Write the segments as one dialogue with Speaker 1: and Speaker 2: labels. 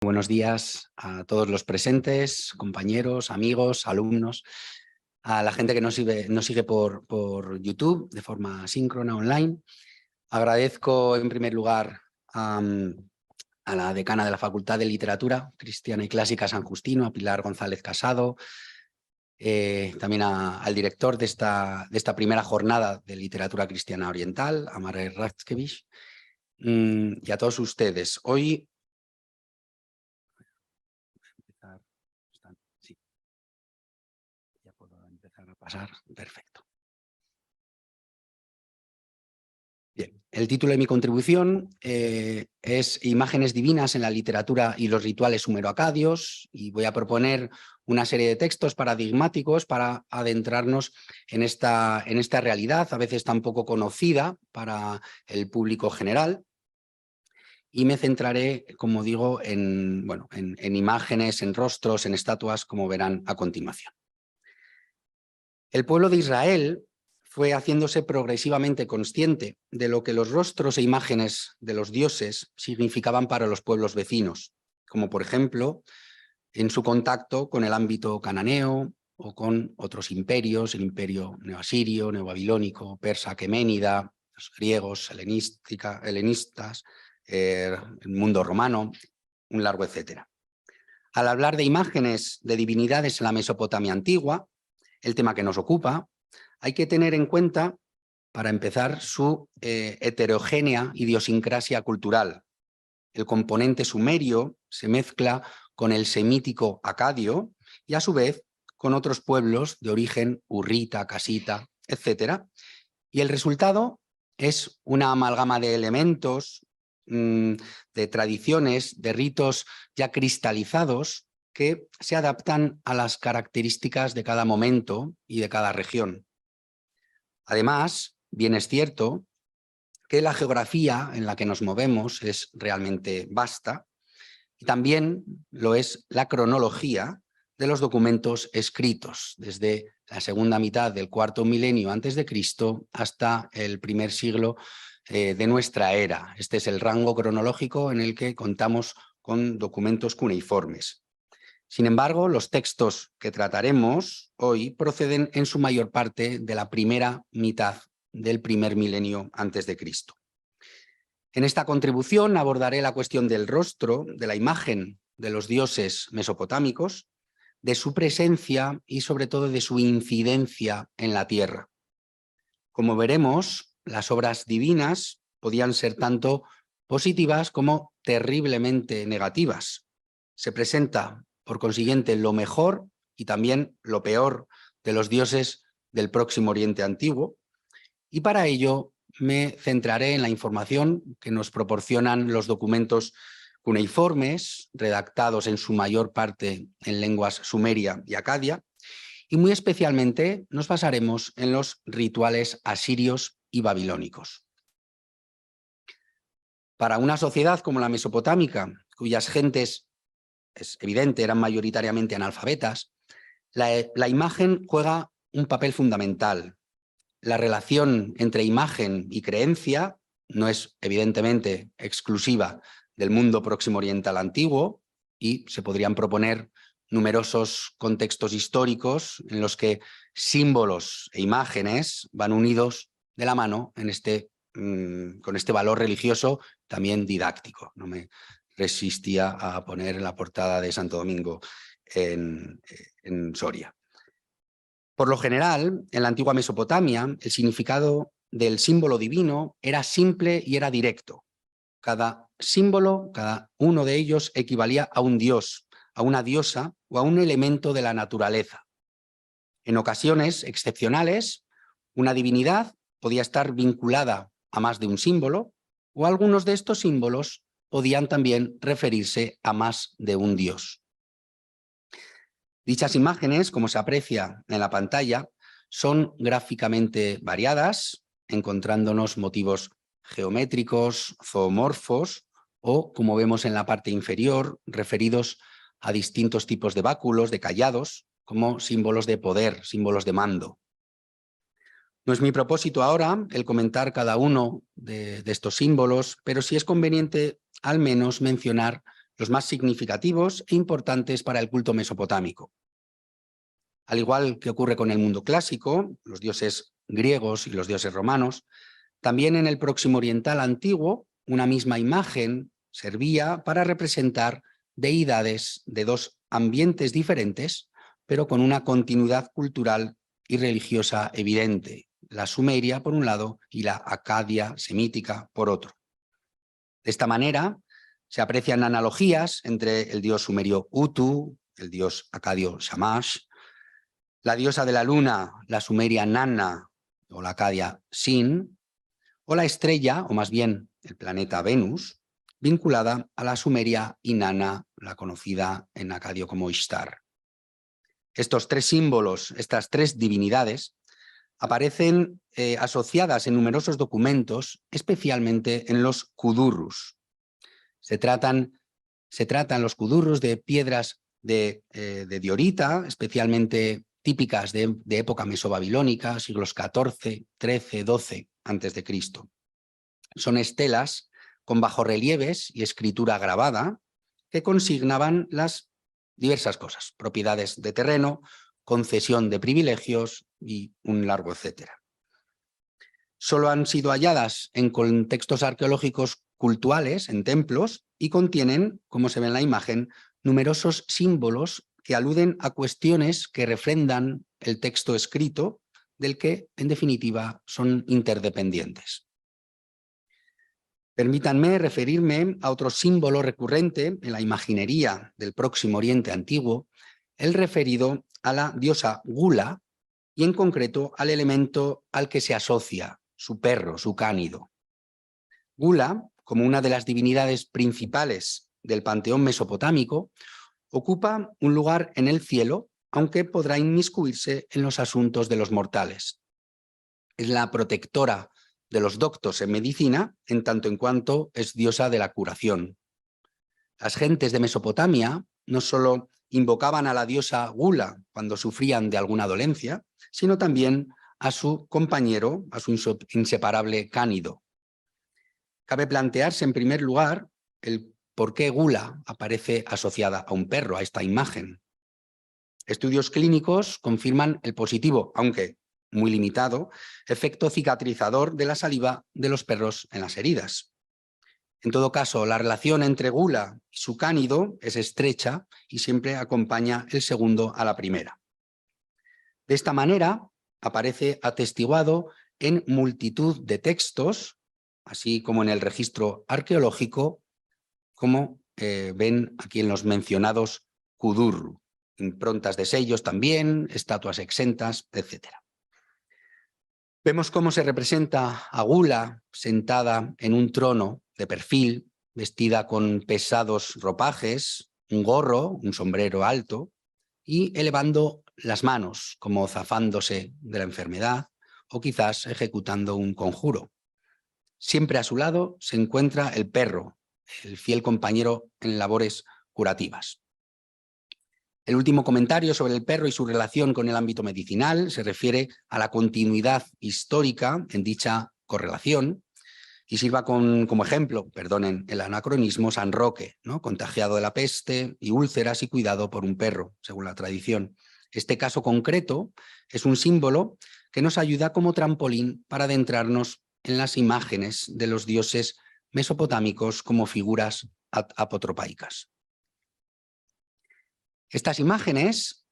Speaker 1: Buenos días a todos los presentes, compañeros, amigos, alumnos, a la gente que nos sigue por YouTube de forma síncrona, online. Agradezco en primer lugar a la decana de la Facultad de Literatura Cristiana y Clásica San Justino, a Pilar González Casado, también al director de esta primera jornada de Literatura Cristiana Oriental, a Marek Ratzkevich, y a todos ustedes. Hoy sí, ya puedo empezar a pasar. Perfecto. Bien, el título de mi contribución es Imágenes divinas en la literatura y los rituales sumeroacadios, y voy a proponer una serie de textos paradigmáticos para adentrarnos en esta realidad, a veces tan poco conocida para el público general, y me centraré, como digo, en imágenes, en rostros, en estatuas, como verán a continuación. El pueblo de Israel fue haciéndose progresivamente consciente de lo que los rostros e imágenes de los dioses significaban para los pueblos vecinos, como por ejemplo en su contacto con el ámbito cananeo o con otros imperios, el imperio neoasirio, neobabilónico, persa, aqueménida, los griegos, helenistas, el mundo romano, un largo etcétera. Al hablar de imágenes de divinidades en la Mesopotamia antigua, el tema que nos ocupa, hay que tener en cuenta, para empezar, su heterogénea idiosincrasia cultural. El componente sumerio se mezcla con el semítico acadio y, a su vez, con otros pueblos de origen hurrita, casita, etc. Y el resultado es una amalgama de elementos, de tradiciones, de ritos ya cristalizados que se adaptan a las características de cada momento y de cada región. Además, bien es cierto que la geografía en la que nos movemos es realmente vasta y también lo es la cronología de los documentos escritos, desde la segunda mitad del cuarto milenio antes de Cristo hasta el primer siglo de nuestra era. Este es el rango cronológico en el que contamos con documentos cuneiformes. Sin embargo, los textos que trataremos hoy proceden en su mayor parte de la primera mitad del primer milenio antes de Cristo. En esta contribución abordaré la cuestión del rostro, de la imagen de los dioses mesopotámicos, de su presencia y sobre todo de su incidencia en la tierra. Como veremos, las obras divinas podían ser tanto positivas como terriblemente negativas. Se presenta, por consiguiente, lo mejor y también lo peor de los dioses del Próximo Oriente Antiguo, y para ello me centraré en la información que nos proporcionan los documentos cuneiformes, redactados en su mayor parte en lenguas sumeria y acadia, y muy especialmente nos basaremos en los rituales asirios y babilónicos. Para una sociedad como la mesopotámica, cuyas gentes, es evidente, eran mayoritariamente analfabetas, la imagen juega un papel fundamental. La relación entre imagen y creencia no es evidentemente exclusiva del mundo próximo oriental antiguo, y se podrían proponer numerosos contextos históricos en los que símbolos e imágenes van unidos de la mano con este valor religioso también didáctico. No me resistía a poner la portada de Santo Domingo en Soria. Por lo general, en la antigua Mesopotamia, el significado del símbolo divino era simple y era directo. Cada símbolo, cada uno de ellos, equivalía a un dios, a una diosa o a un elemento de la naturaleza. En ocasiones excepcionales, una divinidad podía estar vinculada a más de un símbolo, o algunos de estos símbolos podían también referirse a más de un dios. Dichas imágenes, como se aprecia en la pantalla, son gráficamente variadas, encontrándonos motivos geométricos, zoomorfos o, como vemos en la parte inferior, referidos a distintos tipos de báculos, de callados, como símbolos de poder, símbolos de mando. No es mi propósito ahora el comentar cada uno de estos símbolos, pero sí es conveniente al menos mencionar los más significativos e importantes para el culto mesopotámico. Al igual que ocurre con el mundo clásico, los dioses griegos y los dioses romanos, también en el Próximo Oriental antiguo, una misma imagen servía para representar deidades de dos ambientes diferentes, pero con una continuidad cultural y religiosa evidente, la sumeria por un lado y la acadia semítica por otro. De esta manera se aprecian analogías entre el dios sumerio Utu, el dios acadio Shamash, la diosa de la luna, la sumeria Nanna o la acadia Sin, o la estrella, o más bien el planeta Venus, vinculada a la sumeria Inanna, la conocida en acadio como Ishtar. Estos tres símbolos, estas tres divinidades, aparecen asociadas en numerosos documentos, especialmente en los kudurrus. Se tratan los kudurrus de piedras de diorita, especialmente típicas de época mesobabilónica, siglos XIV, XIII, XII a.C. Son estelas con bajorrelieves y escritura grabada que consignaban las diversas cosas, propiedades de terreno, concesión de privilegios y un largo etcétera. Solo han sido halladas en contextos arqueológicos cultuales, en templos, y contienen, como se ve en la imagen, numerosos símbolos que aluden a cuestiones que refrendan el texto escrito, del que, en definitiva, son interdependientes. Permítanme referirme a otro símbolo recurrente en la imaginería del Próximo Oriente antiguo, el referido a la diosa Gula, y en concreto al elemento al que se asocia, su perro, su cánido. Gula, como una de las divinidades principales del panteón mesopotámico, ocupa un lugar en el cielo, aunque podrá inmiscuirse en los asuntos de los mortales. Es la protectora de los doctos en medicina, en tanto en cuanto es diosa de la curación. Las gentes de Mesopotamia no solo invocaban a la diosa Gula cuando sufrían de alguna dolencia, sino también a su compañero, a su inseparable cánido. Cabe plantearse en primer lugar el por qué Gula aparece asociada a un perro, a esta imagen. Estudios clínicos confirman el positivo, aunque muy limitado, efecto cicatrizador de la saliva de los perros en las heridas. En todo caso, la relación entre Gula y su cánido es estrecha y siempre acompaña el segundo a la primera. De esta manera, aparece atestiguado en multitud de textos, así como en el registro arqueológico, como ven aquí en los mencionados kudurru, improntas de sellos también, estatuas exentas, etc. Vemos cómo se representa a Gula sentada en un trono de perfil, vestida con pesados ropajes, un gorro, un sombrero alto, y elevando las manos, como zafándose de la enfermedad o quizás ejecutando un conjuro. Siempre a su lado se encuentra el perro, el fiel compañero en labores curativas. El último comentario sobre el perro y su relación con el ámbito medicinal se refiere a la continuidad histórica en dicha correlación y sirva como ejemplo, perdonen el anacronismo, San Roque, ¿no? Contagiado de la peste y úlceras y cuidado por un perro, según la tradición. Este caso concreto es un símbolo que nos ayuda como trampolín para adentrarnos en las imágenes de los dioses mesopotámicos como figuras apotropaicas. Estas imágenes,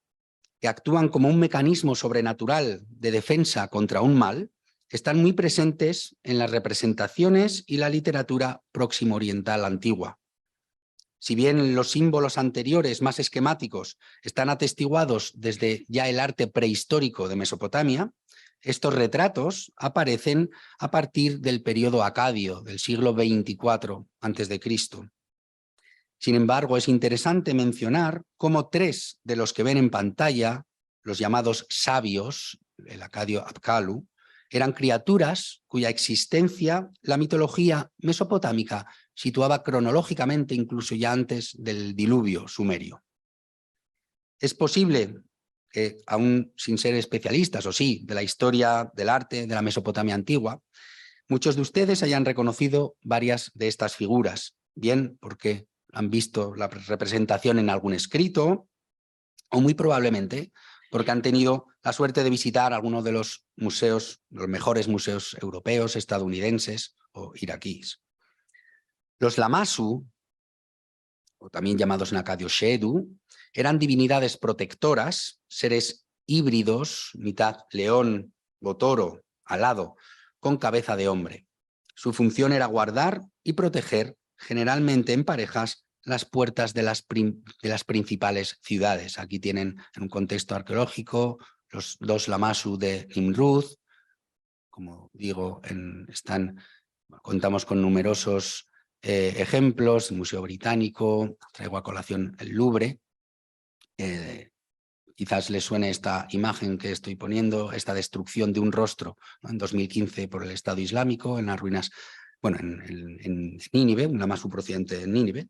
Speaker 1: que actúan como un mecanismo sobrenatural de defensa contra un mal, están muy presentes en las representaciones y la literatura próximo oriental antigua. Si bien los símbolos anteriores, más esquemáticos, están atestiguados desde ya el arte prehistórico de Mesopotamia, estos retratos aparecen a partir del periodo acadio, del siglo XXIV a.C. Sin embargo, es interesante mencionar cómo tres de los que ven en pantalla, los llamados sabios, el acadio Apkallu, eran criaturas cuya existencia la mitología mesopotámica situaba cronológicamente incluso ya antes del diluvio sumerio. Es posible que, aún sin ser especialistas, o sí, de la historia del arte de la Mesopotamia antigua, muchos de ustedes hayan reconocido varias de estas figuras, bien porque han visto la representación en algún escrito, o muy probablemente porque han tenido la suerte de visitar algunos de los museos, los mejores museos europeos, estadounidenses o iraquíes. Los Lamassu, o también llamados en acadio Shedu, eran divinidades protectoras, seres híbridos, mitad león o toro, alado, con cabeza de hombre. Su función era guardar y proteger, generalmente en parejas, las puertas de las principales ciudades. Aquí tienen, en un contexto arqueológico, los dos Lamassu de Nimrud. Como digo, contamos con numerosos ejemplos, el Museo Británico, traigo a colación el Louvre. Quizás les suene esta imagen que estoy poniendo, esta destrucción de un rostro, ¿no?, en 2015 por el Estado Islámico, en las ruinas, bueno, en Nínive, una más procedente de Nínive.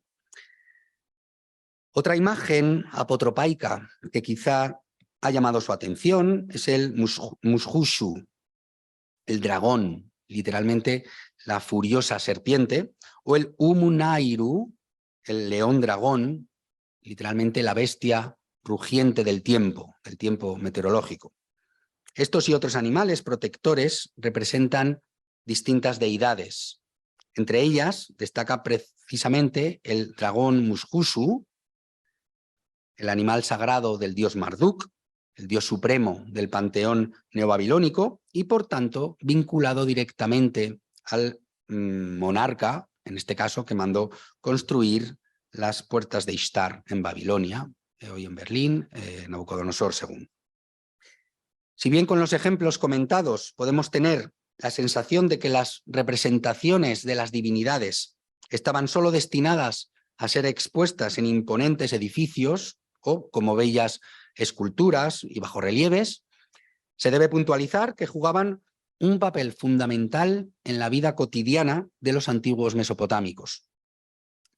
Speaker 1: Otra imagen apotropaica que quizá ha llamado su atención es el Mushushu, el dragón, literalmente la furiosa serpiente, o el Umunairu, el león dragón, literalmente la bestia rugiente del tiempo meteorológico. Estos y otros animales protectores representan distintas deidades. Entre ellas destaca precisamente el dragón Mushushu, el animal sagrado del dios Marduk, el dios supremo del panteón neobabilónico y, por tanto, vinculado directamente al monarca, en este caso, que mandó construir las puertas de Ishtar en Babilonia, hoy en Berlín, Nabucodonosor II. Si bien con los ejemplos comentados podemos tener la sensación de que las representaciones de las divinidades estaban solo destinadas a ser expuestas en imponentes edificios o como bellas esculturas y bajorrelieves, se debe puntualizar que jugaban un papel fundamental en la vida cotidiana de los antiguos mesopotámicos.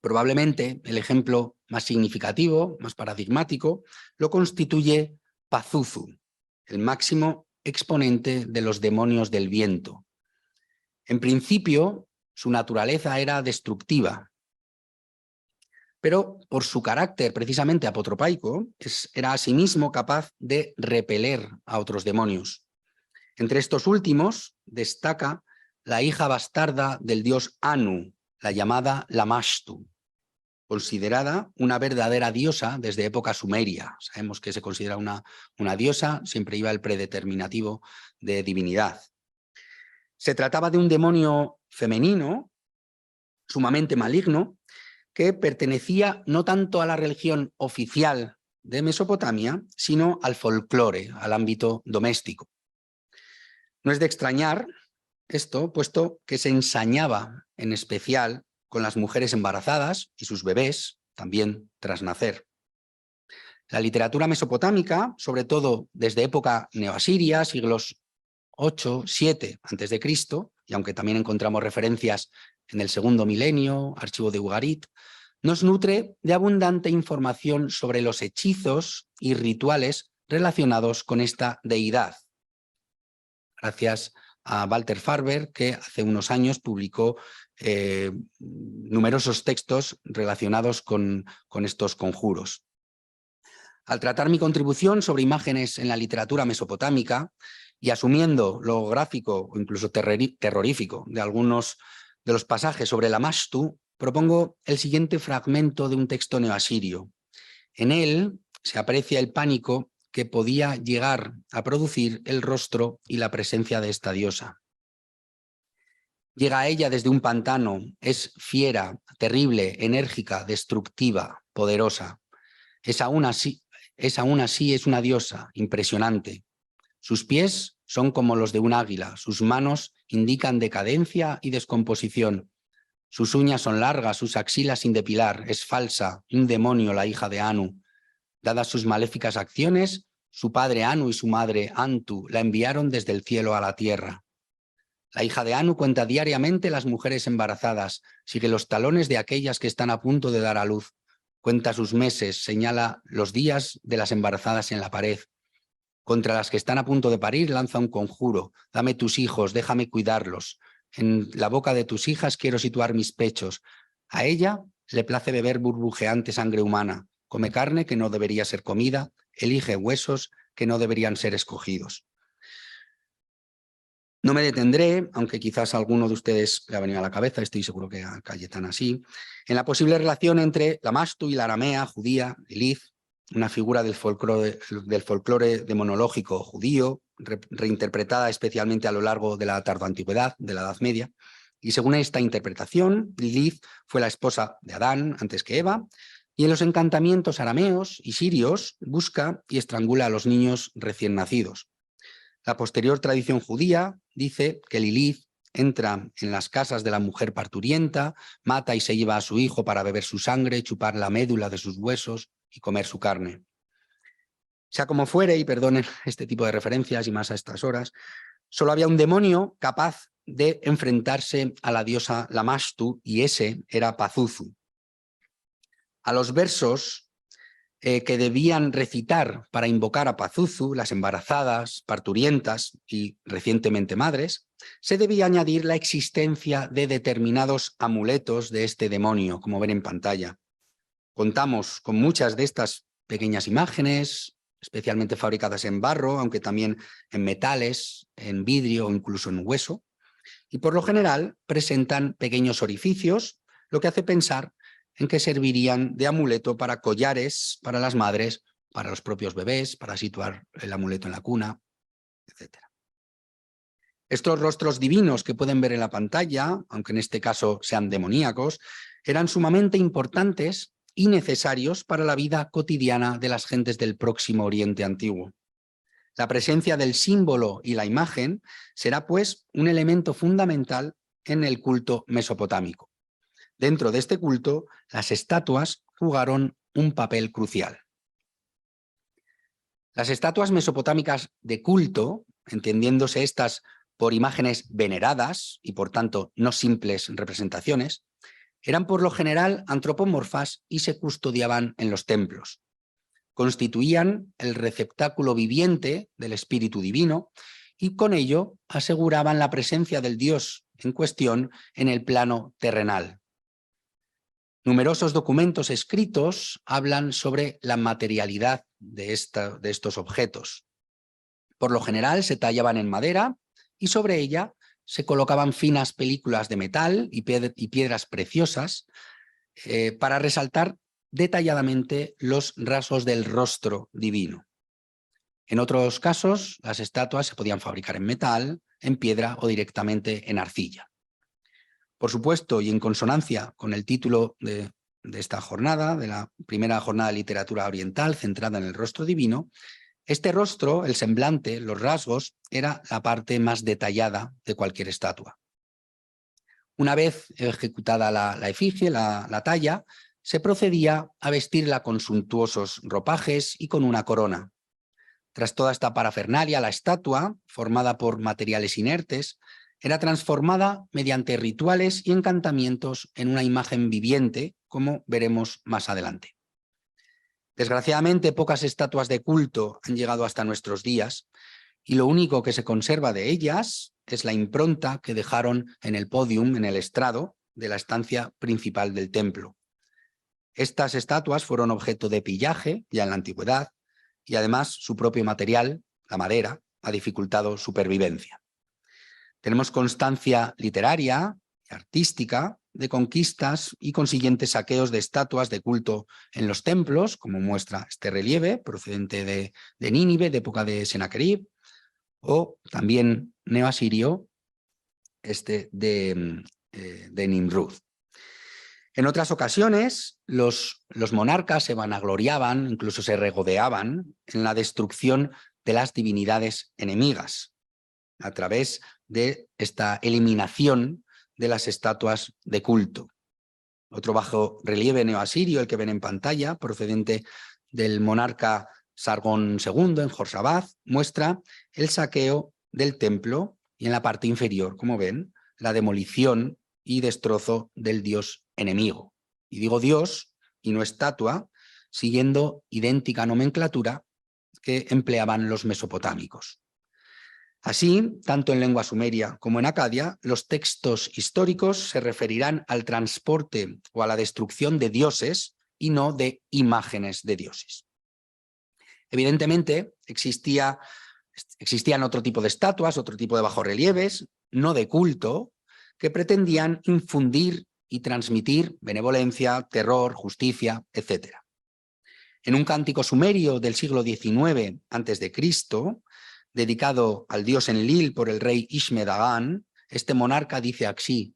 Speaker 1: Probablemente el ejemplo más significativo, más paradigmático, lo constituye Pazuzu, el máximo exponente de los demonios del viento. En principio, su naturaleza era destructiva, pero por su carácter precisamente apotropaico, era asimismo capaz de repeler a otros demonios. Entre estos últimos destaca la hija bastarda del dios Anu, la llamada Lamashtu, considerada una verdadera diosa desde época sumeria. Sabemos que se considera una diosa, siempre iba el predeterminativo de divinidad. Se trataba de un demonio femenino, sumamente maligno, que pertenecía no tanto a la religión oficial de Mesopotamia, sino al folclore, al ámbito doméstico. No es de extrañar esto, puesto que se ensañaba en especial con las mujeres embarazadas y sus bebés, también tras nacer. La literatura mesopotámica, sobre todo desde época neoasiria, siglos 8, 7 a.C., y aunque también encontramos referencias en el segundo milenio, archivo de Ugarit, nos nutre de abundante información sobre los hechizos y rituales relacionados con esta deidad. Gracias a Walter Farber, que hace unos años publicó numerosos textos relacionados con estos conjuros. Al tratar mi contribución sobre imágenes en la literatura mesopotámica y asumiendo lo gráfico o incluso terrorífico de algunos de los pasajes sobre la Lamashtu, propongo el siguiente fragmento de un texto neoasirio. En él se aprecia el pánico que podía llegar a producir el rostro y la presencia de esta diosa. Llega a ella desde un pantano, es fiera, terrible, enérgica, destructiva, poderosa. Es aún así es una diosa impresionante. Sus pies son como los de un águila, sus manos indican decadencia y descomposición. Sus uñas son largas, sus axilas sin depilar, es falsa, un demonio la hija de Anu. Dadas sus maléficas acciones, su padre Anu y su madre Antu la enviaron desde el cielo a la tierra. La hija de Anu cuenta diariamente las mujeres embarazadas, sigue los talones de aquellas que están a punto de dar a luz, cuenta sus meses, señala los días de las embarazadas en la pared. Contra las que están a punto de parir lanza un conjuro: dame tus hijos, déjame cuidarlos. En la boca de tus hijas quiero situar mis pechos. A ella le place beber burbujeante sangre humana, come carne que no debería ser comida, elige huesos que no deberían ser escogidos. No me detendré, aunque quizás a alguno de ustedes le ha venido a la cabeza, estoy seguro que a Cayetana sí, en la posible relación entre Lamastu y la aramea judía, Lilith, una figura del folclore demonológico judío, reinterpretada especialmente a lo largo de la tardoantigüedad, de la Edad Media. Y según esta interpretación, Lilith fue la esposa de Adán antes que Eva, y en los encantamientos arameos y sirios busca y estrangula a los niños recién nacidos. La posterior tradición judía dice que Lilith entra en las casas de la mujer parturienta, mata y se lleva a su hijo para beber su sangre, chupar la médula de sus huesos y comer su carne. Sea como fuere, y perdonen este tipo de referencias y más a estas horas, solo había un demonio capaz de enfrentarse a la diosa Lamastu y ese era Pazuzu. A los versos que debían recitar para invocar a Pazuzu, las embarazadas, parturientas y recientemente madres, se debía añadir la existencia de determinados amuletos de este demonio, como ven en pantalla. Contamos con muchas de estas pequeñas imágenes, especialmente fabricadas en barro, aunque también en metales, en vidrio o incluso en hueso, y por lo general presentan pequeños orificios, lo que hace pensar en que servirían de amuleto para collares para las madres, para los propios bebés, para situar el amuleto en la cuna, etc. Estos rostros divinos que pueden ver en la pantalla, aunque en este caso sean demoníacos, eran sumamente importantes y necesarios para la vida cotidiana de las gentes del Próximo Oriente Antiguo. La presencia del símbolo y la imagen será, pues, un elemento fundamental en el culto mesopotámico. Dentro de este culto, las estatuas jugaron un papel crucial. Las estatuas mesopotámicas de culto, entendiéndose estas por imágenes veneradas y por tanto no simples representaciones, eran por lo general antropomorfas y se custodiaban en los templos. Constituían el receptáculo viviente del espíritu divino y con ello aseguraban la presencia del Dios en cuestión en el plano terrenal. Numerosos documentos escritos hablan sobre la materialidad de estos objetos. Por lo general se tallaban en madera y sobre ella se colocaban finas películas de metal y piedras preciosas para resaltar detalladamente los rasgos del rostro divino. En otros casos, las estatuas se podían fabricar en metal, en piedra o directamente en arcilla. Por supuesto, y en consonancia con el título de esta jornada, de la primera jornada de literatura oriental centrada en el rostro divino, este rostro, el semblante, los rasgos, era la parte más detallada de cualquier estatua. Una vez ejecutada la efigie, la talla, se procedía a vestirla con suntuosos ropajes y con una corona. Tras toda esta parafernalia, la estatua, formada por materiales inertes, era transformada mediante rituales y encantamientos en una imagen viviente, como veremos más adelante. Desgraciadamente, pocas estatuas de culto han llegado hasta nuestros días y lo único que se conserva de ellas es la impronta que dejaron en el pódium, en el estrado de la estancia principal del templo. Estas estatuas fueron objeto de pillaje ya en la antigüedad y además su propio material, la madera, ha dificultado su supervivencia. Tenemos constancia literaria y artística de conquistas y consiguientes saqueos de estatuas de culto en los templos, como muestra este relieve procedente de Nínive, de época de Senaquerib, o también neoasirio, de Nimrud. En otras ocasiones, los monarcas se vanagloriaban, incluso se regodeaban en la destrucción de las divinidades enemigas a través de esta eliminación de las estatuas de culto. Otro bajo relieve neoasirio, el que ven en pantalla, procedente del monarca Sargón II en Jorsabad, muestra el saqueo del templo y en la parte inferior, como ven, la demolición y destrozo del dios enemigo. Y digo dios y no estatua, siguiendo idéntica nomenclatura que empleaban los mesopotámicos. Así, tanto en lengua sumeria como en acadia, los textos históricos se referirán al transporte o a la destrucción de dioses y no de imágenes de dioses. Evidentemente, existían otro tipo de estatuas, otro tipo de bajorrelieves, no de culto, que pretendían infundir y transmitir benevolencia, terror, justicia, etc. En un cántico sumerio del siglo XIX a.C., dedicado al dios Enlil por el rey Ishme-Dagan, este monarca dice así: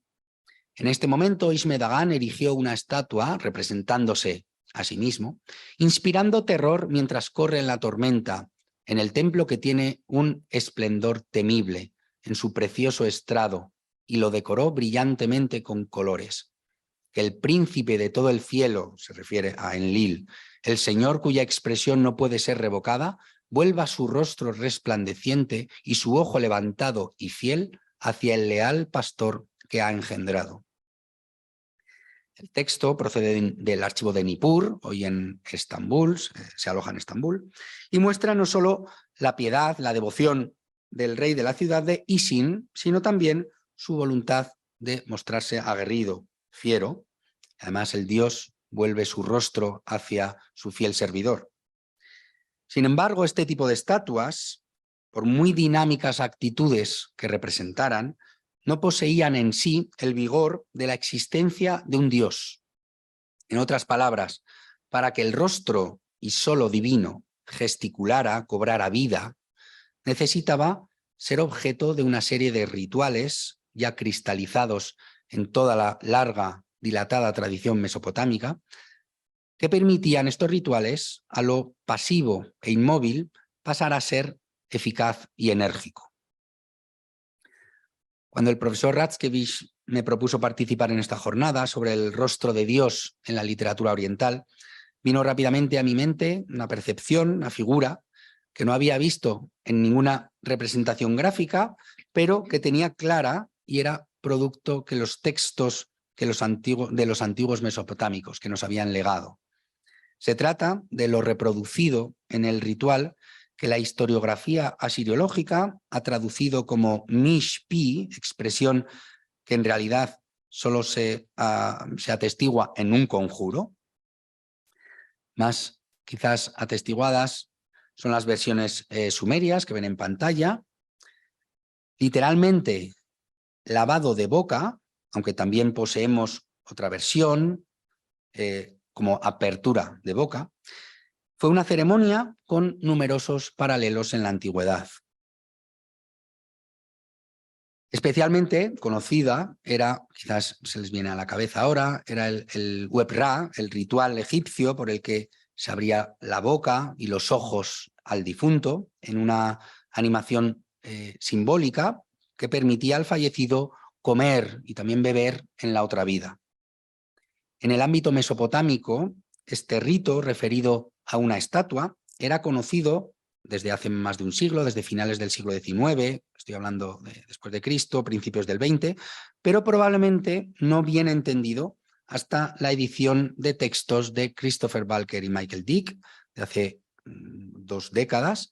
Speaker 1: en este momento Ishme-Dagan erigió una estatua representándose a sí mismo, inspirando terror mientras corre en la tormenta, en el templo que tiene un esplendor temible en su precioso estrado, y lo decoró brillantemente con colores. Que el príncipe de todo el cielo, se refiere a Enlil, el señor cuya expresión no puede ser revocada, vuelva su rostro resplandeciente y su ojo levantado y fiel hacia el leal pastor que ha engendrado. El texto procede del archivo de Nippur, hoy en Estambul, se aloja en Estambul, y muestra no solo la piedad, la devoción del rey de la ciudad de Isin, sino también su voluntad de mostrarse aguerrido, fiero. Además, el dios vuelve su rostro hacia su fiel servidor. Sin embargo, este tipo de estatuas, por muy dinámicas actitudes que representaran, no poseían en sí el vigor de la existencia de un dios. En otras palabras, para que el rostro y solo divino gesticulara, cobrara vida, necesitaba ser objeto de una serie de rituales ya cristalizados en toda la larga, dilatada tradición mesopotámica, que permitían estos rituales a lo pasivo e inmóvil pasar a ser eficaz y enérgico. Cuando el profesor Radzkevich me propuso participar en esta jornada sobre el rostro de Dios en la literatura oriental, vino rápidamente a mi mente una percepción, una figura que no había visto en ninguna representación gráfica, pero que tenía clara y era producto que los textos de los antiguos mesopotámicos que nos habían legado. Se trata de lo reproducido en el ritual que la historiografía asiriológica ha traducido como Mishpi, expresión que en realidad solo se atestigua en un conjuro. Más quizás atestiguadas son las versiones sumerias que ven en pantalla. Literalmente, lavado de boca, aunque también poseemos otra versión como apertura de boca, fue una ceremonia con numerosos paralelos en la antigüedad. Especialmente conocida era, quizás se les viene a la cabeza ahora, era el Web-Ra, el ritual egipcio por el que se abría la boca y los ojos al difunto en una animación simbólica que permitía al fallecido comer y también beber en la otra vida. En el ámbito mesopotámico, este rito referido a una estatua era conocido desde hace más de un siglo, desde finales del siglo XIX, estoy hablando de después de Cristo, principios del XX, pero probablemente no bien entendido hasta la edición de textos de Christopher Walker y Michael Dick, de hace 2 décadas.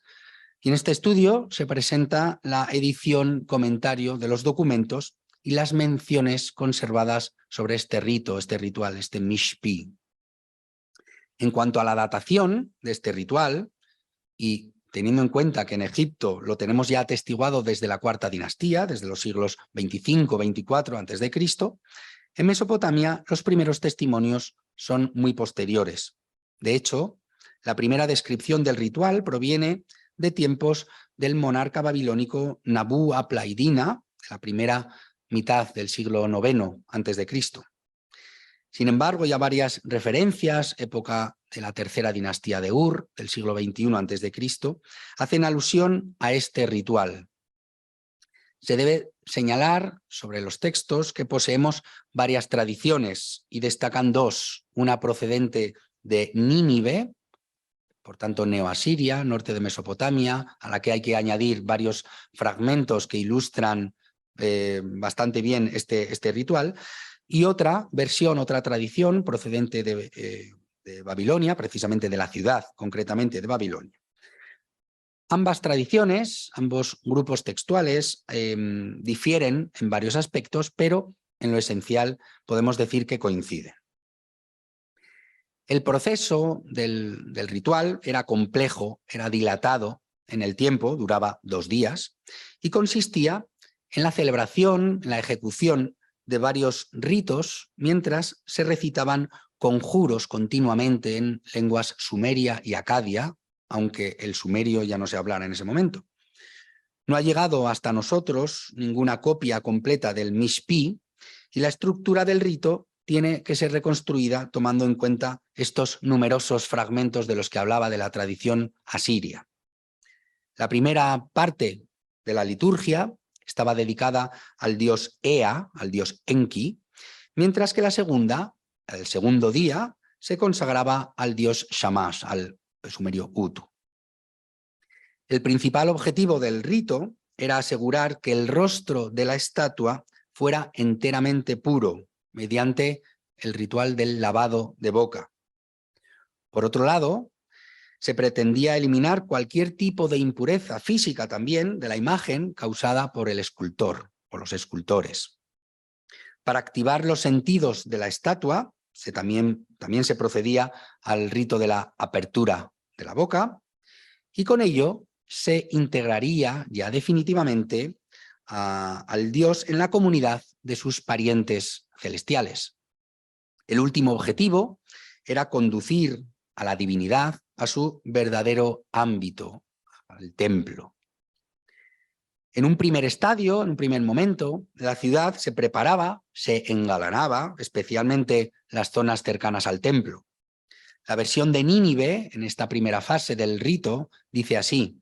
Speaker 1: Y en este estudio se presenta la edición, comentario de los documentos y las menciones conservadas sobre este rito, este ritual, este Mishpi. En cuanto a la datación de este ritual, y teniendo en cuenta que en Egipto lo tenemos ya atestiguado desde la cuarta dinastía, desde los siglos 25-24 a.C., en Mesopotamia los primeros testimonios son muy posteriores. De hecho, la primera descripción del ritual proviene de tiempos del monarca babilónico Nabú Aplaidina, la primera mitad del siglo IX a.C. Sin embargo, ya varias referencias, época de la tercera dinastía de Ur, del siglo XXI a.C., hacen alusión a este ritual. Se debe señalar sobre los textos que poseemos varias tradiciones y destacan 2, una procedente de Nínive, por tanto neoasiria, norte de Mesopotamia, a la que hay que añadir varios fragmentos que ilustran bastante bien este ritual, y otra versión, otra tradición procedente de Babilonia, precisamente de la ciudad, concretamente de Babilonia. Ambas tradiciones, ambos grupos textuales difieren en varios aspectos, pero en lo esencial podemos decir que coinciden. El proceso del ritual era complejo, era dilatado en el tiempo, duraba 2 días, y consistía en la celebración, en la ejecución de varios ritos, mientras se recitaban conjuros continuamente en lenguas sumeria y acadia, aunque el sumerio ya no se hablara en ese momento. No ha llegado hasta nosotros ninguna copia completa del Mishpi, y la estructura del rito tiene que ser reconstruida tomando en cuenta estos numerosos fragmentos de los que hablaba de la tradición asiria. La primera parte de la liturgia estaba dedicada al dios Ea, al dios Enki, mientras que la segunda, el segundo día, se consagraba al dios Shamash, al sumerio Utu. El principal objetivo del rito era asegurar que el rostro de la estatua fuera enteramente puro, mediante el ritual del lavado de boca. Por otro lado, se pretendía eliminar cualquier tipo de impureza física también de la imagen causada por el escultor o los escultores. Para activar los sentidos de la estatua, también se procedía al rito de la apertura de la boca, y con ello se integraría ya definitivamente al dios en la comunidad de sus parientes celestiales. El último objetivo era conducir a la divinidad a su verdadero ámbito, al templo. En un primer estadio, en un primer momento, la ciudad se preparaba, se engalanaba, especialmente las zonas cercanas al templo. La versión de Nínive, en esta primera fase del rito, dice así: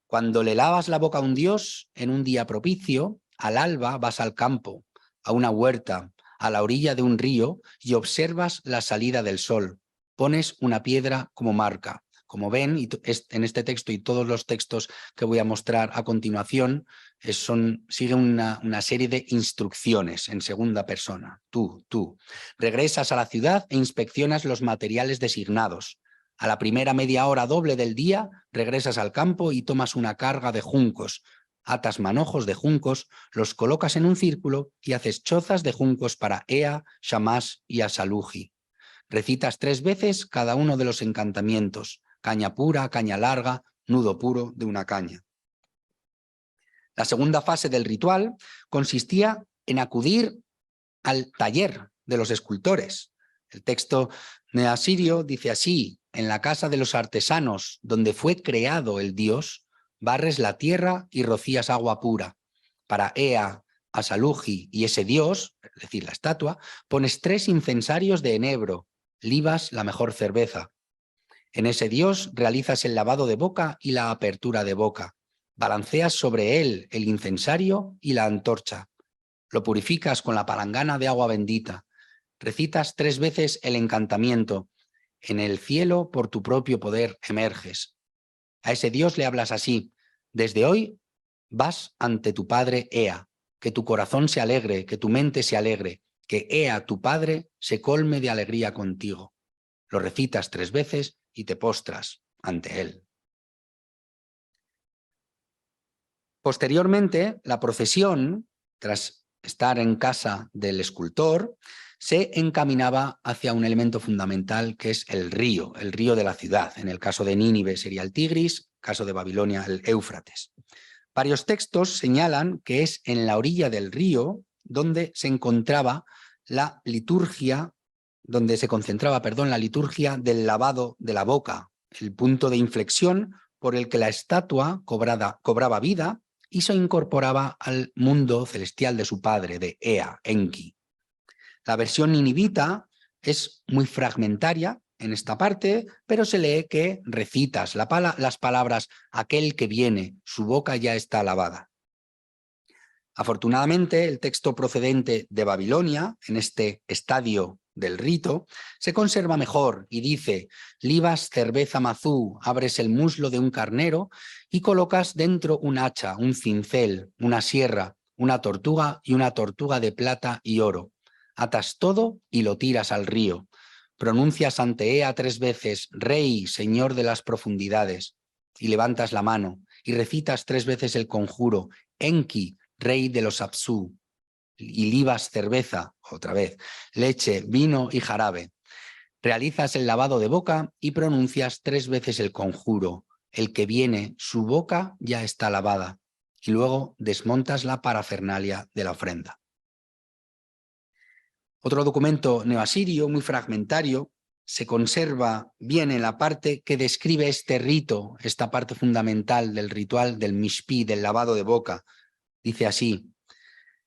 Speaker 1: cuando le lavas la boca a un dios en un día propicio, al alba vas al campo, a una huerta, a la orilla de un río y observas la salida del sol. Pones una piedra como marca. Como ven, en este texto y todos los textos que voy a mostrar a continuación, siguen una serie de instrucciones en segunda persona. Tú. Regresas a la ciudad e inspeccionas los materiales designados. A la primera media hora doble del día, regresas al campo y tomas una carga de juncos. Atas manojos de juncos, los colocas en un círculo y haces chozas de juncos para Ea, Shamash y Asaluji. Recitas 3 veces cada uno de los encantamientos: caña pura, caña larga, nudo puro de una caña. La segunda fase del ritual consistía en acudir al taller de los escultores. El texto neasirio dice así: en la casa de los artesanos, donde fue creado el dios, barres la tierra y rocías agua pura. Para Ea, Asaluji y ese dios, es decir, la estatua, pones 3 incensarios de enebro, libas la mejor cerveza. En ese dios realizas el lavado de boca y la apertura de boca. Balanceas sobre él el incensario y la antorcha. Lo purificas con la palangana de agua bendita. Recitas 3 veces el encantamiento: en el cielo por tu propio poder emerges. A ese dios le hablas así: desde hoy vas ante tu padre Ea, que tu corazón se alegre, que tu mente se alegre, que Ea, tu padre, se colme de alegría contigo. Lo recitas 3 veces y te postras ante él. Posteriormente, la procesión, tras estar en casa del escultor, se encaminaba hacia un elemento fundamental, que es el río de la ciudad. En el caso de Nínive sería el Tigris, caso de Babilonia el Éufrates. Varios textos señalan que es en la orilla del río donde se encontraba la liturgia, donde se concentraba, la liturgia del lavado de la boca, el punto de inflexión por el que la estatua cobraba vida y se incorporaba al mundo celestial de su padre, de Ea, Enki. La versión ninivita es muy fragmentaria en esta parte, pero se lee que recitas las palabras: aquel que viene, su boca ya está lavada. Afortunadamente, el texto procedente de Babilonia, en este estadio del rito, se conserva mejor y dice: libas cerveza mazú, abres el muslo de un carnero y colocas dentro un hacha, un cincel, una sierra, una tortuga y una tortuga de plata y oro. Atas todo y lo tiras al río. Pronuncias ante Ea 3 veces: Rey, Señor de las profundidades. y levantas la mano y recitas 3 veces el conjuro, Enki, rey de los Apsu, y libas cerveza, otra vez, leche, vino y jarabe. Realizas el lavado de boca y pronuncias 3 veces el conjuro, el que viene, su boca ya está lavada, y luego desmontas la parafernalia de la ofrenda. Otro documento neoasirio, muy fragmentario, se conserva bien en la parte que describe este rito, esta parte fundamental del ritual del mishpi, del lavado de boca. Dice así: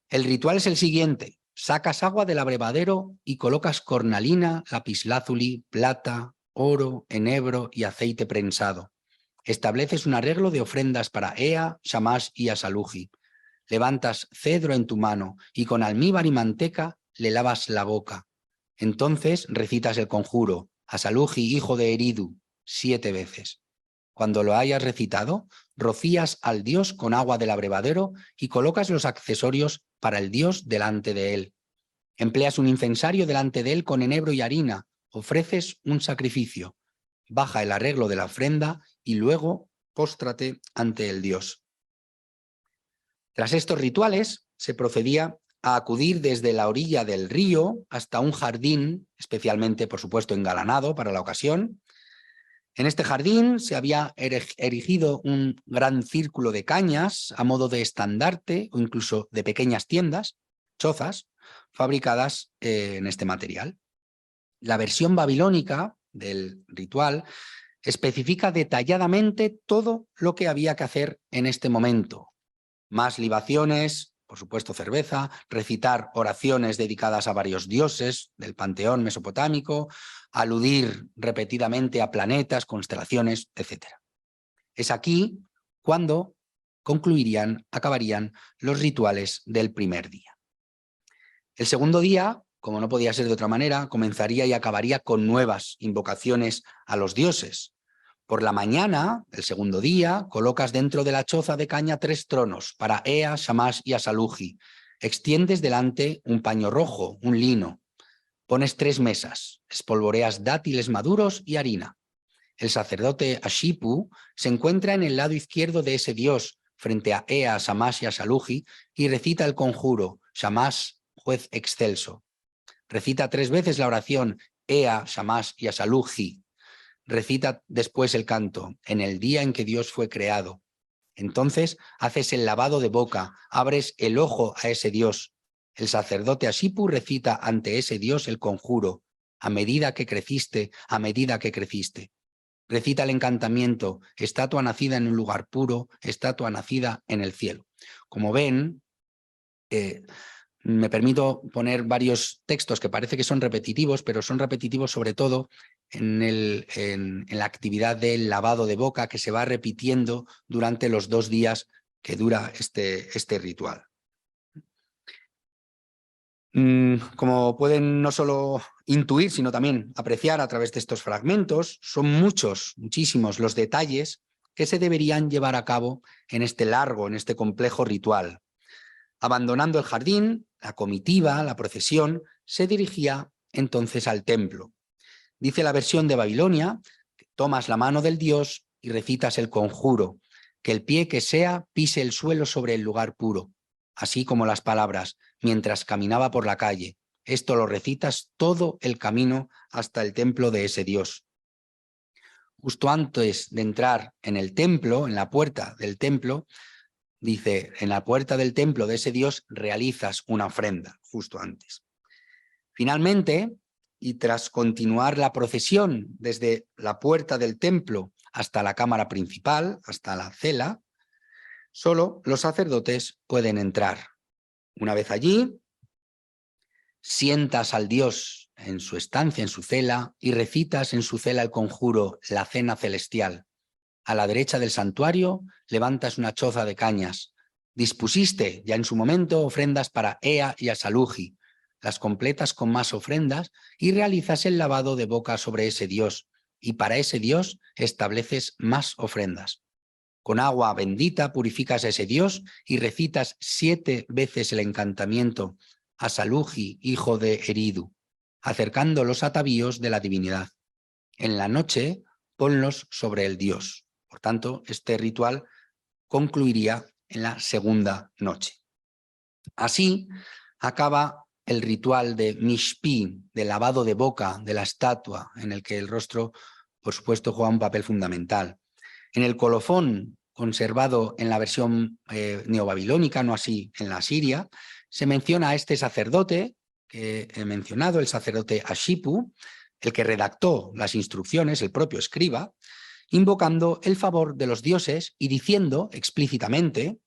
Speaker 1: el ritual es el siguiente: sacas agua del abrevadero y colocas cornalina, lapislázuli, plata, oro, enebro y aceite prensado. Estableces un arreglo de ofrendas para Ea, Shamash y Asaluji. Levantas cedro en tu mano y con almíbar y manteca le lavas la boca. Entonces recitas el conjuro, Asaluji, hijo de Eridu, 7 veces. Cuando lo hayas recitado, rocías al dios con agua del abrevadero y colocas los accesorios para el dios delante de él. Empleas un incensario delante de él con enebro y harina, ofreces un sacrificio, baja el arreglo de la ofrenda y luego póstrate ante el dios. Tras estos rituales, se procedía a acudir desde la orilla del río hasta un jardín, especialmente, por supuesto, engalanado para la ocasión. En este jardín se había erigido un gran círculo de cañas a modo de estandarte o incluso de pequeñas tiendas, chozas, fabricadas en este material. La versión babilónica del ritual especifica detalladamente todo lo que había que hacer en este momento. Más libaciones, por supuesto cerveza, recitar oraciones dedicadas a varios dioses del panteón mesopotámico, aludir repetidamente a planetas, constelaciones, etc. Es aquí cuando acabarían los rituales del primer día. El segundo día, como no podía ser de otra manera, comenzaría y acabaría con nuevas invocaciones a los dioses. Por la mañana, el segundo día, colocas dentro de la choza de caña 3 tronos para Ea, Shamash y Asaluji. Extiendes delante un paño rojo, un lino. Pones 3 mesas, espolvoreas dátiles maduros y harina. El sacerdote Ashipu se encuentra en el lado izquierdo de ese dios, frente a Ea, Shamash y Asaluji, y recita el conjuro, Shamash, juez excelso. Recita 3 veces la oración, Ea, Shamash y Asaluji. Recita después el canto, en el día en que Dios fue creado. Entonces haces el lavado de boca, abres el ojo a ese Dios. El sacerdote Ashipu recita ante ese Dios el conjuro, a medida que creciste, a medida que creciste. Recita el encantamiento, estatua nacida en un lugar puro, estatua nacida en el cielo. Como ven, me permito poner varios textos que parece que son repetitivos, pero son repetitivos sobre todo en la actividad del lavado de boca que se va repitiendo durante los 2 días que dura este ritual. Como pueden no solo intuir, sino también apreciar a través de estos fragmentos, son muchísimos los detalles que se deberían llevar a cabo en este largo, en este complejo ritual. Abandonando el jardín, la comitiva, la procesión, se dirigía entonces al templo. Dice la versión de Babilonia, que tomas la mano del dios y recitas el conjuro, que el pie que sea pise el suelo sobre el lugar puro, así como las palabras, mientras caminaba por la calle. Esto lo recitas todo el camino hasta el templo de ese dios. Justo antes de entrar en el templo, en la puerta del templo, dice, en la puerta del templo de ese dios realizas una ofrenda, justo antes. Finalmente, y tras continuar la procesión desde la puerta del templo hasta la cámara principal, hasta la cela, solo los sacerdotes pueden entrar. Una vez allí, sientas al dios en su estancia, en su cela, y recitas en su cela el conjuro, la cena celestial. A la derecha del santuario levantas una choza de cañas. Dispusiste ya en su momento ofrendas para Ea y Asaluji. Las completas con más ofrendas y realizas el lavado de boca sobre ese dios. Y para ese dios estableces más ofrendas. Con agua bendita purificas a ese dios y recitas 7 veces el encantamiento Asaluji, hijo de Eridu, acercando los atavíos de la divinidad. En la noche ponlos sobre el dios. Por tanto, este ritual concluiría en la segunda noche. Así acaba el ritual de Mishpi, de lavado de boca de la estatua, en el que el rostro, por supuesto, juega un papel fundamental. En el colofón, conservado en la versión neobabilónica, no así en la siria, se menciona a este sacerdote que he mencionado, el sacerdote Ashipu, el que redactó las instrucciones, el propio escriba, invocando el favor de los dioses y diciendo explícitamente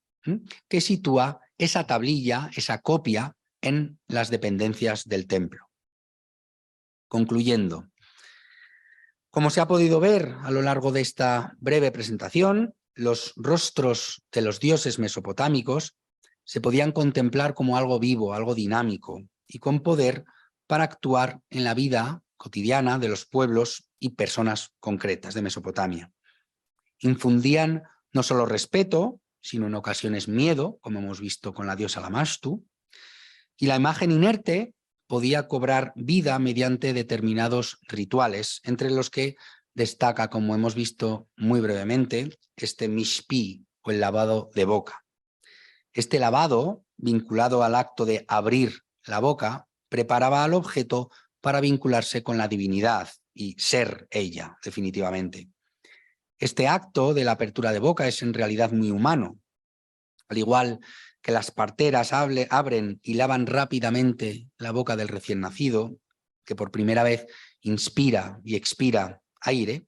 Speaker 1: que sitúa esa tablilla, esa copia, en las dependencias del templo. Concluyendo, como se ha podido ver a lo largo de esta breve presentación, los rostros de los dioses mesopotámicos se podían contemplar como algo vivo, algo dinámico y con poder para actuar en la vida cotidiana de los pueblos y personas concretas de Mesopotamia. Infundían no solo respeto, sino en ocasiones miedo, como hemos visto con la diosa Lamashtu, y la imagen inerte podía cobrar vida mediante determinados rituales, entre los que destaca, como hemos visto muy brevemente, este mishpi, o el lavado de boca. Este lavado, vinculado al acto de abrir la boca, preparaba al objeto para vincularse con la divinidad y ser ella, definitivamente. Este acto de la apertura de boca es en realidad muy humano. Al igual que las parteras abren y lavan rápidamente la boca del recién nacido, que por primera vez inspira y expira aire,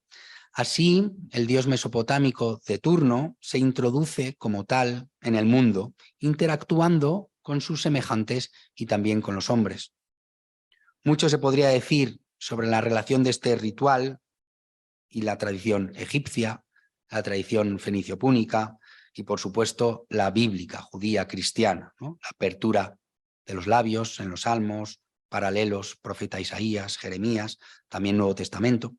Speaker 1: así el dios mesopotámico de turno se introduce como tal en el mundo, interactuando con sus semejantes y también con los hombres. Mucho se podría decir sobre la relación de este ritual y la tradición egipcia, la tradición fenicio-púnica y, por supuesto, la bíblica, judía, cristiana, ¿no? La apertura de los labios en los salmos, paralelos, profeta Isaías, Jeremías, también Nuevo Testamento.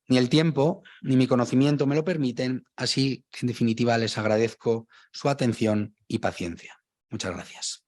Speaker 1: Ni el tiempo ni mi conocimiento me lo permiten, así que en definitiva les agradezco su atención y paciencia. Muchas gracias.